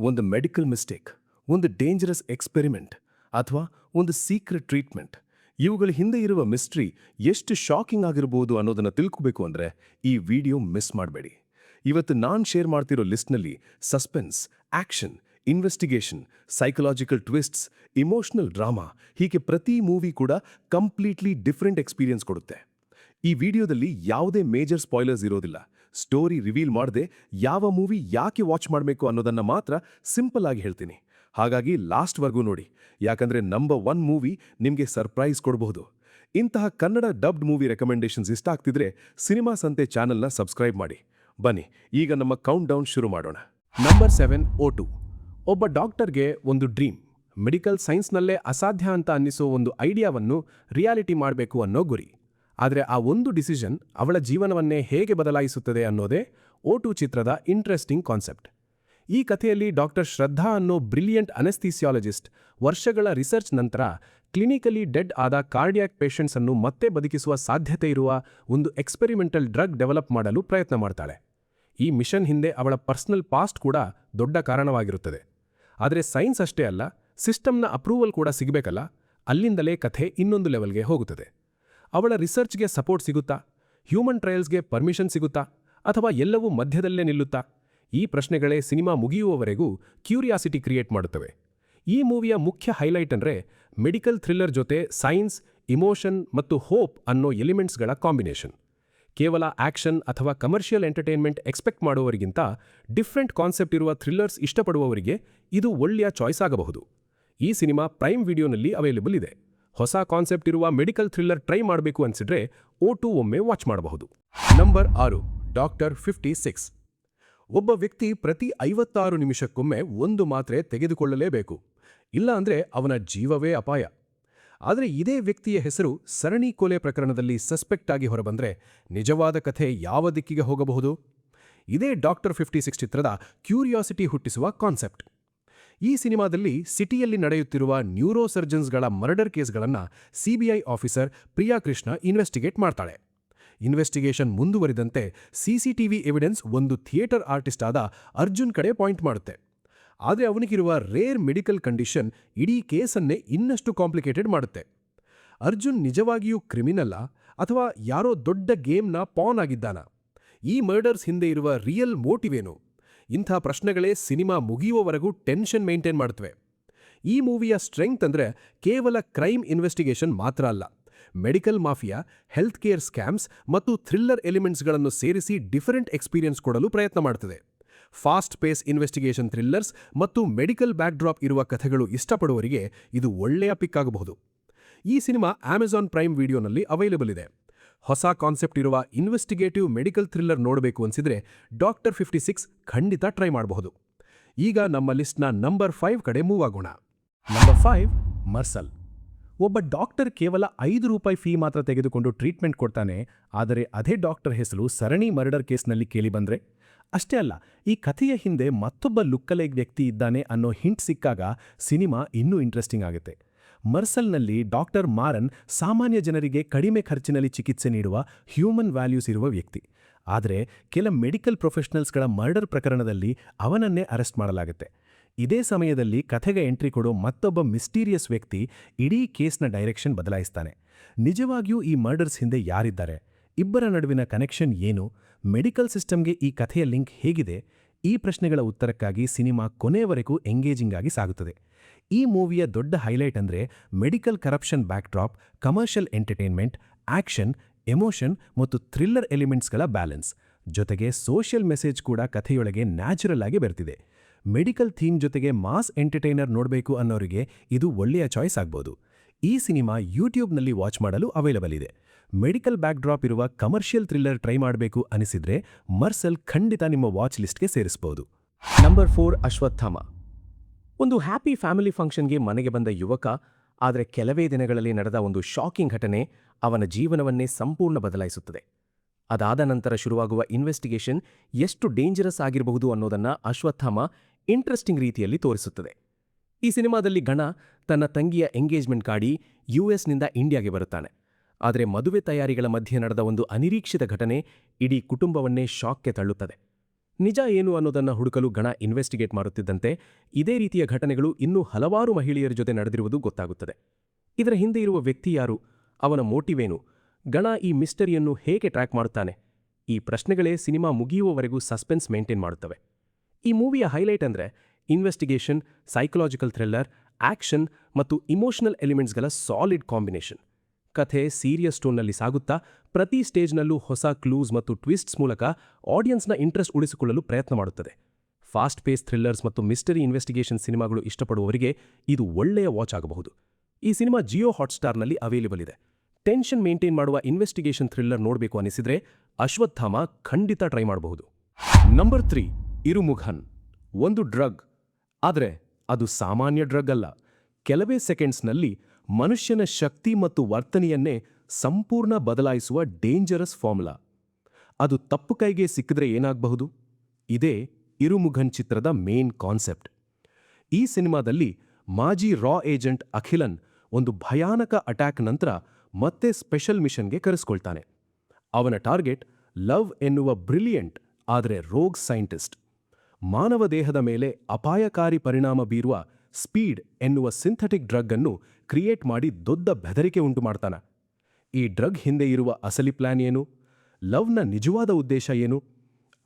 ಒಂದು medical mistake, ಒಂದು dangerous experiment ಅಥವಾ ಒಂದು ಸೀಕ್ರೆಟ್ ಟ್ರೀಟ್ಮೆಂಟ್, ಇವುಗಳ ಹಿಂದೆ ಇರುವ ಮಿಸ್ಟ್ರಿ ಎಷ್ಟು ಶಾಕಿಂಗ್ ಆಗಿರಬಹುದು ಅನ್ನೋದನ್ನ ತಿಳ್ಕೋಬೇಕು ಅಂದ್ರೆ ಈ ವಿಡಿಯೋ ಮಿಸ್ ಮಾಡಬೇಡಿ. ಇವತ್ತು ನಾನು ಶೇರ್ ಮಾಡ್ತಿರೋ ಲಿಸ್ಟ್ನಲ್ಲಿ suspense, action, investigation, psychological twists, emotional drama, ಹೀಗೆ ಪ್ರತಿ ಮೂವಿ ಕೂಡ ಕಂಪ್ಲೀಟ್ಲಿ ಡಿಫರೆಂಟ್ ಎಕ್ಸ್ಪೀರಿಯನ್ಸ್ ಕೊಡುತ್ತೆ. ಈ ವಿಡಿಯೋದಲ್ಲಿ ಯಾವುದೇ ಮೇಜರ್ ಸ್ಪಾಯ್ಲರ್ಸ್ ಇರೋದಿಲ್ಲ. ಸ್ಟೋರಿ ರಿವೀಲ್ ಮಾಡದೆ ಯಾವ ಮೂವಿ ಯಾಕೆ ವಾಚ್ ಮಾಡಬೇಕು ಅನ್ನೋದನ್ನ ಮಾತ್ರ ಸಿಂಪಲ್ ಆಗಿ ಹೇಳ್ತೀನಿ. ಹಾಗಾಗಿ ಲಾಸ್ಟ್ವರೆಗೂ ನೋಡಿ, ಯಾಕಂದ್ರೆ ನಂಬರ್ 1 ಮೂವಿ ನಿಮಗೆ ಸರ್ಪ್ರೈಸ್ ಕೊಡಬಹುದು. ಇಂತಹ ಕನ್ನಡ ಡಬ್ಡ್ ಮೂವಿ ರೆಕಮೆಂಡೇಶನ್ಸ್ ಇಷ್ಟ ಆಗ್ತಿದ್ರೆ ಸಿನಿಮಾ ಸಂತೆ ಚಾನೆಲ್ನ ಸಬ್ಸ್ಕ್ರೈಬ್ ಮಾಡಿ. ಬನ್ನಿ ಈಗ ನಮ್ಮ ಕೌಂಟ್ ಡೌನ್ ಶುರು ಮಾಡೋಣ. Number 7 O2. ಒಬ್ಬ ಡಾಕ್ಟರ್ಗೆ ಒಂದು ಡ್ರೀಮ್, ಮೆಡಿಕಲ್ ಸೈನ್ಸ್ನಲ್ಲೇ ಅಸಾಧ್ಯ ಅಂತ ಅನ್ನಿಸೋ ಒಂದು ಐಡಿಯಾವನ್ನು ರಿಯಾಲಿಟಿ ಮಾಡಬೇಕು ಅನ್ನೋ ಗುರಿ. ಆದರೆ ಆ ಒಂದು ಡಿಸಿಷನ್ ಅವಳ ಜೀವನವನ್ನೇ ಹೇಗೆ ಬದಲಾಯಿಸುತ್ತದೆ ಅನ್ನೋದೇ O2 ಚಿತ್ರದ ಇಂಟ್ರೆಸ್ಟಿಂಗ್ ಕಾನ್ಸೆಪ್ಟ್. ಈ ಕಥೆಯಲ್ಲಿ ಡಾಕ್ಟರ್ ಶ್ರದ್ಧಾ ಅನ್ನೋ ಬ್ರಿಲಿಯಂಟ್ ಅನೆಸ್ಥೀಸಿಯಾಲಜಿಸ್ಟ್ ವರ್ಷಗಳ ರಿಸರ್ಚ್ ನಂತರ ಕ್ಲಿನಿಕಲಿ ಡೆಡ್ ಆದ ಕಾರ್ಡಿಯಾಕ್ ಪೇಷಂಟ್ಸ್ ಅನ್ನು ಮತ್ತೆ ಬದುಕಿಸುವ ಸಾಧ್ಯತೆ ಇರುವ ಒಂದು ಎಕ್ಸ್ಪೆರಿಮೆಂಟಲ್ ಡ್ರಗ್ ಡೆವಲಪ್ ಮಾಡಲು ಪ್ರಯತ್ನ ಮಾಡ್ತಾಳೆ. ಈ ಮಿಷನ್ ಹಿಂದೆ ಅವಳ ಪರ್ಸನಲ್ ಪಾಸ್ಟ್ ಕೂಡ ದೊಡ್ಡ ಕಾರಣವಾಗಿರುತ್ತದೆ. ಆದರೆ ಸೈನ್ಸ್ ಅಷ್ಟೇ ಅಲ್ಲ, ಸಿಸ್ಟಮ್ನ ಅಪ್ರೂವಲ್ ಕೂಡ ಸಿಗಬೇಕಲ್ಲ, ಅಲ್ಲಿಂದಲೇ ಕಥೆ ಇನ್ನೊಂದು ಲೆವೆಲ್ಗೆ ಹೋಗುತ್ತದೆ. ಅವಳ ರಿಸರ್ಚ್ಗೆ ಸಪೋರ್ಟ್ ಸಿಗುತ್ತಾ, ಹ್ಯೂಮನ್ ಟ್ರಯಲ್ಸ್ಗೆ ಪರ್ಮಿಷನ್ ಸಿಗುತ್ತಾ, ಅಥವಾ ಎಲ್ಲವೂ ಮಧ್ಯದಲ್ಲೇ ನಿಲ್ಲುತ್ತಾ? ಈ ಪ್ರಶ್ನೆಗಳೇ ಸಿನಿಮಾ ಮುಗಿಯುವವರೆಗೂ ಕ್ಯೂರಿಯಾಸಿಟಿ ಕ್ರಿಯೇಟ್ ಮಾಡುತ್ತವೆ. ಈ ಮೂವಿಯ ಮುಖ್ಯ ಹೈಲೈಟ್ ಅಂದ್ರೆ ಮೆಡಿಕಲ್ ಥ್ರಿಲ್ಲರ್ ಜೊತೆ ಸೈನ್ಸ್, ಇಮೋಷನ್ ಮತ್ತು ಹೋಪ್ ಅನ್ನೋ ಎಲಿಮೆಂಟ್ಸ್ಗಳ ಕಾಂಬಿನೇಷನ್. ಕೇವಲ ಆಕ್ಷನ್ ಅಥವಾ ಕಮರ್ಷಿಯಲ್ ಎಂಟರ್ಟೈನ್ಮೆಂಟ್ ಎಕ್ಸ್ಪೆಕ್ಟ್ ಮಾಡುವವರಿಗಿಂತ ಡಿಫ್ರೆಂಟ್ ಕಾನ್ಸೆಪ್ಟ್ ಇರುವ ಥ್ರಿಲ್ಲರ್ಸ್ ಇಷ್ಟಪಡುವವರಿಗೆ ಇದು ಒಳ್ಳೆಯ ಚಾಯ್ಸ್ ಆಗಬಹುದು. ಈ ಸಿನಿಮಾ ಪ್ರೈಮ್ ವಿಡಿಯೋನಲ್ಲಿ ಅವೈಲೇಬಲ್ ಇದೆ. ಹೊಸ ಕಾನ್ಸೆಪ್ಟ್ ಇರುವ ಮೆಡಿಕಲ್ ಥ್ರಿಲ್ಲರ್ ಟ್ರೈ ಮಾಡಬೇಕು ಅನ್ಸಿದ್ರೆ O2 ಒಮ್ಮೆ ವಾಚ್ ಮಾಡಬಹುದು. Number 6 doctor 56. ಒಬ್ಬ ವ್ಯಕ್ತಿ ಪ್ರತಿ 56 ನಿಮಿಷಕ್ಕೊಮ್ಮೆ ಒಂದು ಮಾತ್ರೆ ತೆಗೆದುಕೊಳ್ಳಲೇಬೇಕು, ಇಲ್ಲ ಅಂದ್ರೆ ಅವನ ಜೀವವೇ ಅಪಾಯ. ಆದರೆ ಇದೇ ವ್ಯಕ್ತಿಯ ಹೆಸರು ಸರಣಿ ಕೊಲೆ ಪ್ರಕರಣದಲ್ಲಿ ಸಸ್ಪೆಕ್ಟ್ ಆಗಿ ಹೊರಬಂದ್ರೆ ನಿಜವಾದ ಕಥೆ ಯಾವ ದಿಕ್ಕಿಗೆ ಹೋಗಬಹುದು? ಇದೇ ಡಾಕ್ಟರ್ 56 ಚಿತ್ರದ ಕ್ಯೂರಿಯಾಸಿಟಿ ಹುಟ್ಟಿಸುವ ಕಾನ್ಸೆಪ್ಟ್. ಈ ಸಿನಿಮಾದಲ್ಲಿ ಸಿಟಿಯಲ್ಲಿ ನಡೆಯುತ್ತಿರುವ ನ್ಯೂರೋಸರ್ಜನ್ಸ್ಗಳ ಮರ್ಡರ್ ಕೇಸ್ಗಳನ್ನು CBI officer Priya Krishna investigate ಮಾಡ್ತಾಳೆ. ಇನ್ವೆಸ್ಟಿಗೇಷನ್ ಮುಂದುವರಿದಂತೆ CCTV ಎವಿಡೆನ್ಸ್ ಒಂದು ಥಿಯೇಟರ್ ಆರ್ಟಿಸ್ಟ್ ಆದ ಅರ್ಜುನ್ ಕಡೆ ಪಾಯಿಂಟ್ ಮಾಡುತ್ತೆ. ಆದರೆ ಅವನಿಗಿರುವ ರೇರ್ ಮೆಡಿಕಲ್ ಕಂಡೀಷನ್ ಇಡೀ ಕೇಸನ್ನೇ ಇನ್ನಷ್ಟು ಕಾಂಪ್ಲಿಕೇಟೆಡ್ ಮಾಡುತ್ತೆ. ಅರ್ಜುನ್ ನಿಜವಾಗಿಯೂ ಕ್ರಿಮಿನಲ್ಲ ಅಥವಾ ಯಾರೋ ದೊಡ್ಡ ಗೇಮ್ನ ಪಾನ್ ಆಗಿದ್ದಾನ? ಈ ಮರ್ಡರ್ಸ್ ಹಿಂದೆ ಇರುವ ರಿಯಲ್ ಮೋಟಿವ್ ಏನು? ಇಂಥ ಪ್ರಶ್ನೆಗಳೇ ಸಿನಿಮಾ ಮುಗಿಯುವವರೆಗೂ ಟೆನ್ಷನ್ ಮೇಂಟೈನ್ ಮಾಡುತ್ತವೆ. ಈ ಮೂವಿಯ ಸ್ಟ್ರೆಂಗ್ತ್ ಅಂದ್ರೆ ಕೇವಲ ಕ್ರೈಮ್ ಇನ್ವೆಸ್ಟಿಗೇಷನ್ ಮಾತ್ರ ಅಲ್ಲ, medical mafia, health care scams ಮತ್ತು ಥ್ರಿಲ್ಲರ್ ಎಲಿಮೆಂಟ್ಸ್ಗಳನ್ನು ಸೇರಿಸಿ ಡಿಫರೆಂಟ್ ಎಕ್ಸ್ಪೀರಿಯನ್ಸ್ ಕೊಡಲು ಪ್ರಯತ್ನ ಮಾಡುತ್ತದೆ. ಫಾಸ್ಟ್ ಪೇಸ್ ಇನ್ವೆಸ್ಟಿಗೇಷನ್ ಥ್ರಿಲ್ಲರ್ಸ್ ಮತ್ತು ಮೆಡಿಕಲ್ ಬ್ಯಾಕ್ಡ್ರಾಪ್ ಇರುವ ಕಥೆಗಳು ಇಷ್ಟಪಡುವವರಿಗೆ ಇದು ಒಳ್ಳೆಯ ಪಿಕ್ ಆಗಬಹುದು. ಈ ಸಿನಿಮಾ ಅಮೆಜಾನ್ ಪ್ರೈಮ್ ವಿಡಿಯೋನಲ್ಲಿ ಅವೈಲೇಬಲ್ ಇದೆ. ಹೊಸ ಕಾನ್ಸೆಪ್ಟ್ ಇರುವ ಇನ್ವೆಸ್ಟಿಗೇಟಿವ್ ಮೆಡಿಕಲ್ ಥ್ರಿಲ್ಲರ್ ನೋಡಬೇಕು ಅನ್ಸಿದ್ರೆ ಡಾಕ್ಟರ್ 56 ಖಂಡಿತ ಟ್ರೈ ಮಾಡಬಹುದು. ಈಗ ನಮ್ಮ ಲಿಸ್ಟ್ನ ನಂಬರ್ 5 ಕಡೆ ಮೂವ್ ಆಗೋಣ. ನಂಬರ್ 5 ಮರ್ಸಲ್. ಒಬ್ಬ ಡಾಕ್ಟರ್ ಕೇವಲ ₹5 ಫೀ ಮಾತ್ರ ತೆಗೆದುಕೊಂಡು ಟ್ರೀಟ್ಮೆಂಟ್ ಕೊಡ್ತಾನೆ, ಆದರೆ ಅದೇ ಡಾಕ್ಟರ್ ಹೆಸರು ಸರಣಿ ಮರ್ಡರ್ ಕೇಸ್ನಲ್ಲಿ ಕೇಳಿಬಂದ್ರೆ? ಅಷ್ಟೇ ಅಲ್ಲ, ಈ ಕಥೆಯ ಹಿಂದೆ ಮತ್ತೊಬ್ಬ ಲುಕ್ಕಲೈಕ್ ವ್ಯಕ್ತಿ ಇದ್ದಾನೆ ಅನ್ನೋ ಹಿಂಟ್ ಸಿಕ್ಕಾಗ ಸಿನಿಮಾ ಇನ್ನೂ ಇಂಟ್ರೆಸ್ಟಿಂಗ್ ಆಗುತ್ತೆ. ಮರ್ಸಲ್ನಲ್ಲಿ ಡಾಕ್ಟರ್ ಮಾರನ್ ಸಾಮಾನ್ಯ ಜನರಿಗೆ ಕಡಿಮೆ ಖರ್ಚಿನಲ್ಲಿ ಚಿಕಿತ್ಸೆ ನೀಡುವ ಹ್ಯೂಮನ್ ವ್ಯಾಲ್ಯೂಸ್ ಇರುವ ವ್ಯಕ್ತಿ. ಆದರೆ ಕೆಲ ಮೆಡಿಕಲ್ ಪ್ರೊಫೆಷನಲ್ಸ್ಗಳ ಮರ್ಡರ್ ಪ್ರಕರಣದಲ್ಲಿ ಅವನನ್ನೇ ಅರೆಸ್ಟ್ ಮಾಡಲಾಗುತ್ತೆ. ಇದೇ ಸಮಯದಲ್ಲಿ ಕಥೆಗೆ ಎಂಟ್ರಿ ಕೊಡೋ ಮತ್ತೊಬ್ಬ ಮಿಸ್ಟೀರಿಯಸ್ ವ್ಯಕ್ತಿ ಇಡೀ ಕೇಸ್ನ ಡೈರೆಕ್ಷನ್ ಬದಲಾಯಿಸ್ತಾನೆ. ನಿಜವಾಗಿಯೂ ಈ ಮರ್ಡರ್ಸ್ ಹಿಂದೆ ಯಾರಿದ್ದಾರೆ? ಇಬ್ಬರ ನಡುವಿನ ಕನೆಕ್ಷನ್ ಏನು? ಮೆಡಿಕಲ್ ಸಿಸ್ಟಮ್ಗೆ ಈ ಕಥೆಯ ಲಿಂಕ್ ಹೇಗಿದೆ? ಈ ಪ್ರಶ್ನೆಗಳ ಉತ್ತರಕ್ಕಾಗಿ ಸಿನಿಮಾ ಕೊನೆಯವರೆಗೂ ಎಂಗೇಜಿಂಗ್ ಆಗಿ ಸಾಗುತ್ತದೆ. ಈ ಮೂವಿಯ ದೊಡ್ಡ ಹೈಲೈಟ್ ಅಂದ್ರೆ medical corruption backdrop, commercial entertainment, action, emotion ಮತ್ತು ಥ್ರಿಲ್ಲರ್ ಎಲಿಮೆಂಟ್ಸ್ಗಳ ಬ್ಯಾಲೆನ್ಸ್. ಜೊತೆಗೆ ಸೋಷಿಯಲ್ ಮೆಸೇಜ್ ಕೂಡ ಕಥೆಯೊಳಗೆ ನ್ಯಾಚುರಲ್ ಆಗಿ ಬರ್ತಿದೆ. ಮೆಡಿಕಲ್ ಥೀಮ್ ಜೊತೆಗೆ ಮಾಸ್ ಎಂಟರ್ಟೈನರ್ ನೋಡಬೇಕು ಅನ್ನೋರಿಗೆ ಇದು ಒಳ್ಳೆಯ ಚಾಯ್ಸ್ ಆಗ್ಬೋದು. ಈ ಸಿನಿಮಾ ಯೂಟ್ಯೂಬ್ನಲ್ಲಿ ವಾಚ್ ಮಾಡಲು ಅವೈಲೇಬಲ್ ಇದೆ. ಮೆಡಿಕಲ್ ಬ್ಯಾಕ್ಡ್ರಾಪ್ ಇರುವ ಕಮರ್ಷಿಯಲ್ ಥ್ರಿಲ್ಲರ್ ಟ್ರೈ ಮಾಡಬೇಕು ಅನಿಸಿದ್ರೆ ಮರ್ಸಲ್ ಖಂಡಿತ ನಿಮ್ಮ ವಾಚ್ ಲಿಸ್ಟ್ಗೆ ಸೇರಿಸಬಹುದು. ನಂಬರ್ 4 ಅಶ್ವತ್ಥಾಮ. ಒಂದು ಹ್ಯಾಪಿ ಫ್ಯಾಮಿಲಿ ಫಂಕ್ಷನ್ಗೆ ಮನೆಗೆ ಬಂದ ಯುವಕ, ಆದರೆ ಕೆಲವೇ ದಿನಗಳಲ್ಲಿ ನಡೆದ ಒಂದು ಶಾಕಿಂಗ್ ಘಟನೆ ಅವನ ಜೀವನವನ್ನೇ ಸಂಪೂರ್ಣ ಬದಲಾಯಿಸುತ್ತದೆ. ಅದಾದ ನಂತರ ಶುರುವಾಗುವ ಇನ್ವೆಸ್ಟಿಗೇಷನ್ ಎಷ್ಟು ಡೇಂಜರಸ್ ಆಗಿರಬಹುದು ಅನ್ನೋದನ್ನ ಅಶ್ವತ್ಥಾಮ ಇಂಟ್ರೆಸ್ಟಿಂಗ್ ರೀತಿಯಲ್ಲಿ ತೋರಿಸುತ್ತದೆ. ಈ ಸಿನಿಮಾದಲ್ಲಿ ಗಣ ತನ್ನ ತಂಗಿಯ ಎಂಗೇಜ್ಮೆಂಟ್ ಕಾಡಿ US ನಿಂದ ಇಂಡಿಯಾಗೆ ಬರುತ್ತಾನೆ. ಆದರೆ ಮದುವೆ ತಯಾರಿಗಳ ಮಧ್ಯೆ ನಡೆದ ಒಂದು ಅನಿರೀಕ್ಷಿತ ಘಟನೆ ಇಡೀ ಕುಟುಂಬವನ್ನೇ ಶಾಕ್ಗೆ ತಳ್ಳುತ್ತದೆ. ನಿಜ ಏನು ಅನ್ನೋದನ್ನ ಹುಡುಕಲು ಗಣ ಇನ್ವೆಸ್ಟಿಗೇಟ್ ಮಾಡುತ್ತಿದ್ದಂತೆ ಇದೇ ರೀತಿಯ ಘಟನೆಗಳು ಇನ್ನೂ ಹಲವಾರು ಮಹಿಳೆಯರ ಜೊತೆ ನಡೆದಿರುವುದು ಗೊತ್ತಾಗುತ್ತದೆ. ಇದರ ಹಿಂದೆ ಇರುವ ವ್ಯಕ್ತಿ ಯಾರು, ಅವನ ಮೋಟಿವೇನು, ಗಣ ಈ ಮಿಸ್ಟರಿಯನ್ನು ಹೇಗೆ ಟ್ರ್ಯಾಕ್ ಮಾಡುತ್ತಾನೆ, ಈ ಪ್ರಶ್ನೆಗಳೇ ಸಿನಿಮಾ ಮುಗಿಯುವವರೆಗೂ ಸಸ್ಪೆನ್ಸ್ ಮೇಂಟೈನ್ ಮಾಡುತ್ತವೆ. ಈ ಮೂವಿಯ ಹೈಲೈಟ್ ಅಂದ್ರೆ ಇನ್ವೆಸ್ಟಿಗೇಷನ್, ಸೈಕಲಾಜಿಕಲ್ ಥ್ರಿಲ್ಲರ್, ಆಕ್ಷನ್ ಮತ್ತು ಇಮೋಷನಲ್ ಎಲಿಮೆಂಟ್ಸ್ಗಳ ಸಾಲಿಡ್ ಕಾಂಬಿನೇಷನ್. ಕಥೆ ಸೀರಿಯಸ್ ಟೋನ್ನಲ್ಲಿ ಸಾಗುತ್ತಾ ಪ್ರತಿ ಸ್ಟೇಜ್ನಲ್ಲೂ ಹೊಸ ಕ್ಲೂಸ್ ಮತ್ತು ಟ್ವಿಸ್ಟ್ಸ್ ಮೂಲಕ ಆಡಿಯನ್ಸ್ನ ಇಂಟ್ರೆಸ್ಟ್ ಉಳಿಸಿಕೊಳ್ಳಲು ಪ್ರಯತ್ನ ಮಾಡುತ್ತದೆ. ಫಾಸ್ಟ್ ಪೇಸ್ ಥ್ರಿಲ್ಲರ್ಸ್ ಮತ್ತು ಮಿಸ್ಟರಿ ಇನ್ವೆಸ್ಟಿಗೇಷನ್ ಸಿನಿಮಾಗಳು ಇಷ್ಟಪಡುವವರಿಗೆ ಇದು ಒಳ್ಳೆಯ ವಾಚ್ ಆಗಬಹುದು. ಈ ಸಿನಿಮಾ ಜಿಯೋ ಹಾಟ್‌ಸ್ಟಾರ್ನಲ್ಲಿ ಅವೈಲೇಬಲ್ ಇದೆ. ಟೆನ್ಷನ್ ಮೇಂಟೈನ್ ಮಾಡುವ ಇನ್ವೆಸ್ಟಿಗೇಷನ್ ಥ್ರಿಲ್ಲರ್ ನೋಡಬೇಕು ಅನಿಸಿದ್ರೆ ಅಶ್ವತ್ಥಾಮ ಖಂಡಿತ ಟ್ರೈ ಮಾಡಬಹುದು. ನಂಬರ್ 3, ಇರುಮುಘನ್. ಒಂದು ಡ್ರಗ್, ಆದರೆ ಅದು ಸಾಮಾನ್ಯ ಡ್ರಗ್ ಅಲ್ಲ. ಕೆಲವೇ ಸೆಕೆಂಡ್ಸ್ನಲ್ಲಿ ಮನುಷ್ಯನ ಶಕ್ತಿ ಮತ್ತು ವರ್ತನೆಯನ್ನೇ ಸಂಪೂರ್ಣ ಬದಲಾಯಿಸುವ ಡೇಂಜರಸ್ ಫಾರ್ಮುಲಾ. ಅದು ತಪ್ಪು ಕೈಗೆ ಸಿಕ್ಕಿದ್ರೆ ಏನಾಗಬಹುದು? ಇದೇ ಇರುಮುಘನ್ ಚಿತ್ರದ ಮೇನ್ ಕಾನ್ಸೆಪ್ಟ್. ಈ ಸಿನಿಮಾದಲ್ಲಿ ಮಾಜಿ ರಾ ಏಜೆಂಟ್ ಅಖಿಲನ್ ಒಂದು ಭಯಾನಕ ಅಟ್ಯಾಕ್ ನಂತರ ಮತ್ತೆ ಸ್ಪೆಷಲ್ ಮಿಷನ್ಗೆ ಕರೆಸ್ಕೊಳ್ತಾನೆ. ಅವನ ಟಾರ್ಗೆಟ್ ಲವ್ ಎನ್ನುವ ಬ್ರಿಲಿಯಂಟ್ ಆದರೆ ರೋಗ್ ಸೈಂಟಿಸ್ಟ್. ಮಾನವ ದೇಹದ ಮೇಲೆ ಅಪಾಯಕಾರಿ ಪರಿಣಾಮ ಬೀರುವ ಸ್ಪೀಡ್ ಎನ್ನುವ ಸಿಂಥೆಟಿಕ್ ಡ್ರಗ್ ಅನ್ನು ಕ್ರಿಯೇಟ್ ಮಾಡಿ ದೊಡ್ಡ ಬೆದರಿಕೆ ಉಂಟು ಮಾಡ್ತಾನೆ. ಈ ಡ್ರಗ್ ಹಿಂದೆ ಇರುವ ಅಸಲಿ ಪ್ಲಾನ್ ಏನು? ಲವ್ನ ನಿಜವಾದ ಉದ್ದೇಶ ಏನು?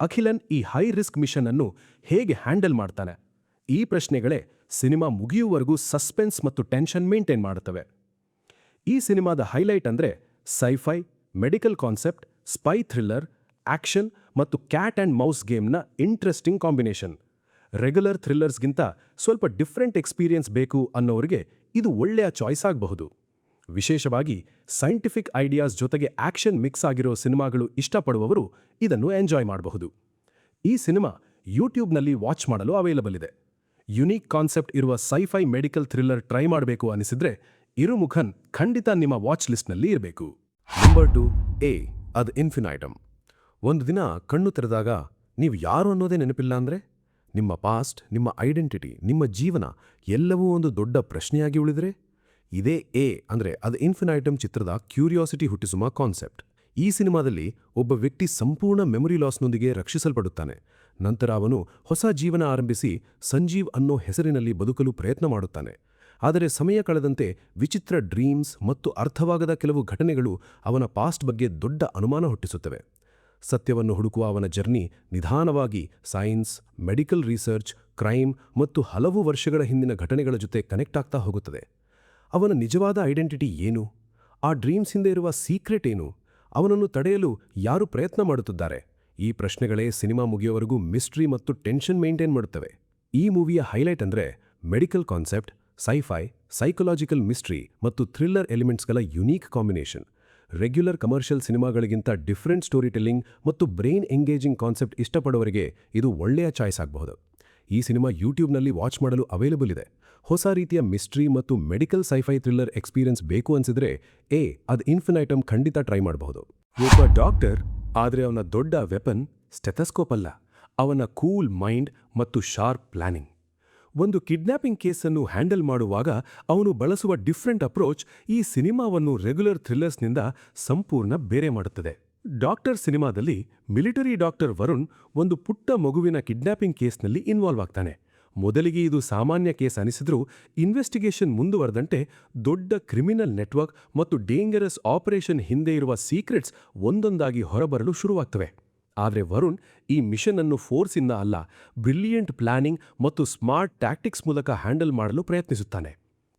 ಅಖಿಲನ್ ಈ ಹೈ ರಿಸ್ಕ್ ಮಿಷನ್ ಅನ್ನು ಹೇಗೆ ಹ್ಯಾಂಡಲ್ ಮಾಡ್ತಾನೆ? ಈ ಪ್ರಶ್ನೆಗಳೇ ಸಿನಿಮಾ ಮುಗಿಯುವವರೆಗೂ ಸಸ್ಪೆನ್ಸ್ ಮತ್ತು ಟೆನ್ಷನ್ ಮೇಂಟೈನ್ ಮಾಡುತ್ತವೆ. ಈ ಸಿನಿಮಾದ ಹೈಲೈಟ್ ಅಂದ್ರೆ sci-fi, medical concept, spy thriller, action ಮತ್ತು ಕ್ಯಾಟ್ ಅಂಡ್ ಮೌಸ್ ಗೇಮ್ನ ಇಂಟ್ರೆಸ್ಟಿಂಗ್ ಕಾಂಬಿನೇಷನ್. ರೆಗ್ಯುಲರ್ ಥ್ರಿಲ್ಲರ್ಸ್ಗಿಂತ ಸ್ವಲ್ಪ ಡಿಫ್ರೆಂಟ್ ಎಕ್ಸ್ಪೀರಿಯನ್ಸ್ ಬೇಕು ಅನ್ನೋರಿಗೆ ಇದು ಒಳ್ಳೆಯ ಚಾಯ್ಸ್ ಆಗಬಹುದು. ವಿಶೇಷವಾಗಿ ಸೈಂಟಿಫಿಕ್ ಐಡಿಯಾಸ್ ಜೊತೆಗೆ ಆಕ್ಷನ್ ಮಿಕ್ಸ್ ಆಗಿರೋ ಸಿನಿಮಾಗಳು ಇಷ್ಟಪಡುವವರು ಇದನ್ನು ಎಂಜಾಯ್ ಮಾಡಬಹುದು. ಈ ಸಿನಿಮಾ ಯೂಟ್ಯೂಬ್ನಲ್ಲಿ ವಾಚ್ ಮಾಡಲು ಅವೈಲಬಲ್ ಇದೆ. ಯುನೀಕ್ ಕಾನ್ಸೆಪ್ಟ್ ಇರುವ ಸೈಫೈ ಮೆಡಿಕಲ್ ಥ್ರಿಲ್ಲರ್ ಟ್ರೈ ಮಾಡಬೇಕು ಅನಿಸಿದ್ರೆ ಇರುಮುಘನ್ ಖಂಡಿತ ನಿಮ್ಮ ವಾಚ್ ಲಿಸ್ಟ್ನಲ್ಲಿ ಇರಬೇಕು. ನಂಬರ್ 2, ಎ ಅದ್ ಇನ್ಫಿನೈಟಮ್. ಒಂದು ದಿನ ಕಣ್ಣು ತೆರೆದಾಗ ನೀವು ಯಾರು ಅನ್ನೋದೇ ನೆನಪಿಲ್ಲ ಅಂದ್ರೆ, ನಿಮ್ಮ ಪಾಸ್ಟ್, ನಿಮ್ಮ ಐಡೆಂಟಿಟಿ, ನಿಮ್ಮ ಜೀವನ ಎಲ್ಲವೂ ಒಂದು ದೊಡ್ಡ ಪ್ರಶ್ನೆಯಾಗಿ ಉಳಿದ್ರೆ, ಇದೇ ಎ ಅಂದ್ರೆ ಅದ್ ಇನ್ಫಿನೈಟಮ್ ಚಿತ್ರದ ಕ್ಯೂರಿಯಾಸಿಟಿ ಹುಟ್ಟಿಸುವ ಕಾನ್ಸೆಪ್ಟ್. ಈ ಸಿನಿಮಾದಲ್ಲಿ ಒಬ್ಬ ವ್ಯಕ್ತಿ ಸಂಪೂರ್ಣ ಮೆಮೊರಿ ಲಾಸ್ನೊಂದಿಗೆ ರಕ್ಷಿಸಲ್ಪಡುತ್ತಾನೆ. ನಂತರ ಅವನು ಹೊಸ ಜೀವನ ಆರಂಭಿಸಿ ಸಂಜೀವ್ ಅನ್ನೋ ಹೆಸರಿನಲ್ಲಿ ಬದುಕಲು ಪ್ರಯತ್ನ ಮಾಡುತ್ತಾನೆ. ಆದರೆ ಸಮಯ ಕಳೆದಂತೆ ವಿಚಿತ್ರ ಡ್ರೀಮ್ಸ್ ಮತ್ತು ಅರ್ಥವಾಗದ ಕೆಲವು ಘಟನೆಗಳು ಅವನ ಪಾಸ್ಟ್ ಬಗ್ಗೆ ದೊಡ್ಡ ಅನುಮಾನ ಹುಟ್ಟಿಸುತ್ತವೆ. ಸತ್ಯವನ್ನು ಹುಡುಕುವ ಅವನ ಜರ್ನಿ ನಿಧಾನವಾಗಿ ಸೈನ್ಸ್, ಮೆಡಿಕಲ್ ರಿಸರ್ಚ್, ಕ್ರೈಮ್ ಮತ್ತು ಹಲವು ವರ್ಷಗಳ ಹಿಂದಿನ ಘಟನೆಗಳ ಜೊತೆ ಕನೆಕ್ಟ್ ಆಗ್ತಾ ಹೋಗುತ್ತದೆ. ಅವನ ನಿಜವಾದ ಐಡೆಂಟಿಟಿ ಏನು? ಆ ಡ್ರೀಮ್ಸ್ ಹಿಂದೆ ಇರುವ ಸೀಕ್ರೆಟ್ ಏನು? ಅವನನ್ನು ತಡೆಯಲು ಯಾರು ಪ್ರಯತ್ನ ಮಾಡುತ್ತಿದ್ದಾರೆ? ಈ ಪ್ರಶ್ನೆಗಳೇ ಸಿನಿಮಾ ಮುಗಿಯುವವರೆಗೂ ಮಿಸ್ಟ್ರಿ ಮತ್ತು ಟೆನ್ಷನ್ ಮೇಂಟೈನ್ ಮಾಡುತ್ತವೆ. ಈ ಮೂವಿಯ ಹೈಲೈಟ್ ಅಂದ್ರೆ medical concept, sci-fi, psychological mystery ಮತ್ತು ಥ್ರಿಲ್ಲರ್ ಎಲಿಮೆಂಟ್ಸ್ಗಳ ಯುನೀಕ್ ಕಾಂಬಿನೇಷನ್. ರೆಗ್ಯುಲರ್ ಕಮರ್ಷಿಯಲ್ ಸಿನಿಮಾಗಳಿಗಿಂತ ಡಿಫ್ರೆಂಟ್ ಸ್ಟೋರಿ ಟೆಲ್ಲಿಂಗ್ ಮತ್ತು ಬ್ರೈನ್ ಎಂಗೇಜಿಂಗ್ ಕಾನ್ಸೆಪ್ಟ್ ಇಷ್ಟಪಡುವವರಿಗೆ ಇದು ಒಳ್ಳೆಯ ಚಾಯ್ಸ್ ಆಗಬಹುದು. ಈ ಸಿನಿಮಾ ಯೂಟ್ಯೂಬ್ನಲ್ಲಿ ವಾಚ್ ಮಾಡಲು ಅವೈಲಬಲ್ ಇದೆ. ಹೊಸ ರೀತಿಯ ಮಿಸ್ಟ್ರಿ ಮತ್ತು ಮೆಡಿಕಲ್ ಸೈಫೈ ಥ್ರಿಲ್ಲರ್ ಎಕ್ಸ್ಪೀರಿಯನ್ಸ್ ಬೇಕು ಅನ್ಸಿದ್ರೆ ಎ ಅದ್ ಇನ್ಫಿನೈಟಮ್ ಖಂಡಿತ ಟ್ರೈ ಮಾಡಬಹುದು. ಒಬ್ಬ ಡಾಕ್ಟರ್, ಆದರೆ ಅವನ ದೊಡ್ಡ ವೆಪನ್ ಸ್ಟೆಥಸ್ಕೋಪ್ ಅಲ್ಲ, ಅವನ ಕೂಲ್ ಮೈಂಡ್ ಮತ್ತು ಶಾರ್ಪ್ ಪ್ಲಾನಿಂಗ್. ಒಂದು ಕಿಡ್ನ್ಯಾಪಿಂಗ್ ಕೇಸನ್ನು ಹ್ಯಾಂಡಲ್ ಮಾಡುವಾಗ ಅವನು ಬಳಸುವ ಡಿಫ್ರೆಂಟ್ ಅಪ್ರೋಚ್ ಈ ಸಿನಿಮಾವನ್ನು ರೆಗ್ಯುಲರ್ ಥ್ರಿಲ್ಲರ್ಸ್ನಿಂದ ಸಂಪೂರ್ಣ ಬೇರೆ ಮಾಡುತ್ತದೆ. ಡಾಕ್ಟರ್ ಸಿನಿಮಾದಲ್ಲಿ ಮಿಲಿಟರಿ ಡಾಕ್ಟರ್ ವರುಣ್ ಒಂದು ಪುಟ್ಟ ಮಗುವಿನ ಕಿಡ್ನ್ಯಾಪಿಂಗ್ ಕೇಸ್ನಲ್ಲಿ ಇನ್ವಾಲ್ವ್ ಆಗ್ತಾನೆ. ಮೊದಲಿಗೆ ಇದು ಸಾಮಾನ್ಯ ಕೇಸ್ ಅನಿಸಿದ್ರೂ ಇನ್ವೆಸ್ಟಿಗೇಷನ್ ಮುಂದುವರೆದಂತೆ ದೊಡ್ಡ ಕ್ರಿಮಿನಲ್ ನೆಟ್ವರ್ಕ್ ಮತ್ತು ಡೇಂಜರಸ್ ಆಪರೇಷನ್ ಹಿಂದೆ ಇರುವ ಸೀಕ್ರೆಟ್ಸ್ ಒಂದೊಂದಾಗಿ ಹೊರಬರಲು ಶುರುವಾಗ್ತವೆ. ಆದರೆ ವರುಣ್ ಈ ಮಿಷನ್ ಅನ್ನು ಫೋರ್ಸಿಂದ ಅಲ್ಲ, ಬ್ರಿಲಿಯಂಟ್ ಪ್ಲಾನಿಂಗ್ ಮತ್ತು ಸ್ಮಾರ್ಟ್ ಟ್ಯಾಕ್ಟಿಕ್ಸ್ ಮೂಲಕ ಹ್ಯಾಂಡಲ್ ಮಾಡಲು ಪ್ರಯತ್ನಿಸುತ್ತಾನೆ.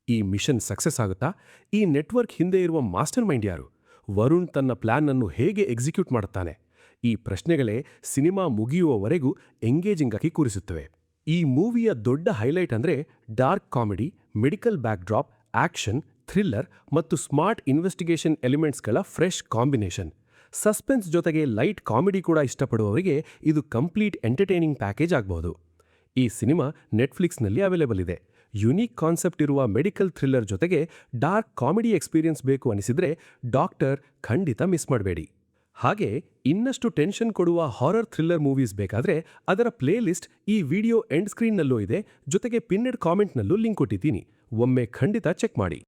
ಈ ಮಿಷನ್ ಸಕ್ಸಸ್ ಆಗುತ್ತಾ? ಈ ನೆಟ್ವರ್ಕ್ ಹಿಂದೆ ಇರುವ ಮಾಸ್ಟರ್ ಮೈಂಡ್ ಯಾರು? ವರುಣ್ ತನ್ನ ಪ್ಲಾನ್ ಅನ್ನು ಹೇಗೆ ಎಕ್ಸಿಕ್ಯೂಟ್ ಮಾಡುತ್ತಾನೆ? ಈ ಪ್ರಶ್ನೆಗಳೇ ಸಿನಿಮಾ ಮುಗಿಯುವವರೆಗೂ ಎಂಗೇಜಿಂಗ್ ಆಗಿ ಕೂರಿಸುತ್ತವೆ. ಈ ಮೂವಿಯ ದೊಡ್ಡ ಹೈಲೈಟ್ ಅಂದ್ರೆ dark comedy, medical backdrop, action, thriller ಮತ್ತು ಸ್ಮಾರ್ಟ್ ಇನ್ವೆಸ್ಟಿಗೇಷನ್ ಎಲಿಮೆಂಟ್ಸ್ಗಳ ಫ್ರೆಶ್ ಕಾಂಬಿನೇಷನ್. ಸಸ್ಪೆನ್ಸ್ ಜೊತೆಗೆ ಲೈಟ್ ಕಾಮಿಡಿ ಕೂಡ ಇಷ್ಟಪಡುವವರಿಗೆ ಇದು ಕಂಪ್ಲೀಟ್ ಎಂಟರ್ಟೈನಿಂಗ್ ಪ್ಯಾಕೇಜ್ ಆಗಬಹುದು. ಈ ಸಿನಿಮಾ ನೆಟ್ಫ್ಲಿಕ್ಸ್ನಲ್ಲಿ ಅವೈಲೇಬಲ್ ಇದೆ. ಯುನೀಕ್ ಕಾನ್ಸೆಪ್ಟ್ ಇರುವ ಮೆಡಿಕಲ್ ಥ್ರಿಲ್ಲರ್ ಜೊತೆಗೆ ಡಾರ್ಕ್ ಕಾಮಿಡಿ ಎಕ್ಸ್ಪೀರಿಯನ್ಸ್ ಬೇಕು ಅನಿಸಿದ್ರೆ ಡಾಕ್ಟರ್ ಖಂಡಿತ ಮಿಸ್ ಮಾಡಬೇಡಿ. ಹಾಗೆ ಇನ್ನಷ್ಟು ಟೆನ್ಷನ್ ಕೊಡುವ ಹಾರರ್ ಥ್ರಿಲ್ಲರ್ ಮೂವೀಸ್ ಬೇಕಾದ್ರೆ ಅದರ ಪ್ಲೇ ಲಿಸ್ಟ್ ಈ ವಿಡಿಯೋ ಎಂಡ್ ಸ್ಕ್ರೀನ್ನಲ್ಲೂ ಇದೆ, ಜೊತೆಗೆ ಪಿನ್ನೆಡ್ ಕಾಮೆಂಟ್ನಲ್ಲೂ ಲಿಂಕ್ ಕೊಟ್ಟಿದ್ದೀನಿ. ಒಮ್ಮೆ ಖಂಡಿತ ಚೆಕ್ ಮಾಡಿ.